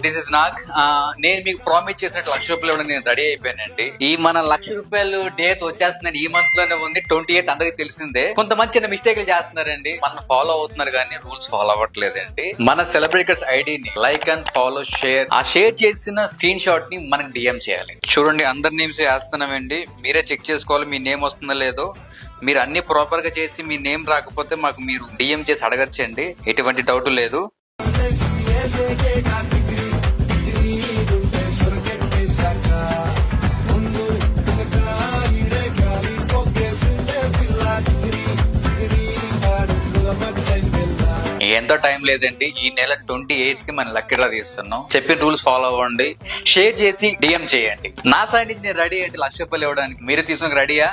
This is Nag. నేను మీకు promise చేసినట్టు ₹1,00,000 నేను రెడీ అయిపోయానండి. ఈ మన ₹1,00,000 డేట్ వచ్చేస్తుందండి. ఈ మంత్ లోనే ఉంది. 28 అందరికి తెలిసిందే. కొంతమంది చిన్న మిస్టేక్లు చేస్తున్నారండి. మనం ఫాలో అవుతున్నారు కానీ రూల్స్ ఫాలో అవ్వట్లేదండి. మన సెలబ్రిటీస్ ఐడిని లైక్ అండ్ ఫాలో షేర్, ఆ షేర్ చేసిన స్క్రీన్ షాట్ ని మనకి డిఎం చేయాలి. చూడండి, అందరి నేమ్స్ వేస్తున్నామండి. మీరే చెక్ చేసుకోవాలి మీ నేమ్ వస్తుందో లేదో. మీరు అన్ని ప్రాపర్ గా చేసి మీ నేమ్ రాకపోతే మాకు మీరు డిఎం చేసి అడగచ్చండి. ఎటువంటి డౌట్ లేదు. ఎంతో టైం లేదండి. ఈ నెల 28th కి మనం లక్కీ డ్రా తీస్తున్నాం. చెప్పిన రూల్స్ ఫాలో అవ్వండి, షేర్ చేసి డిఎం చేయండి. నా సైడ్ నుంచి నేను రెడీ అంటే ₹1,00,000 ఇవ్వడానికి. మీరు తీసుకుని రెడీయా?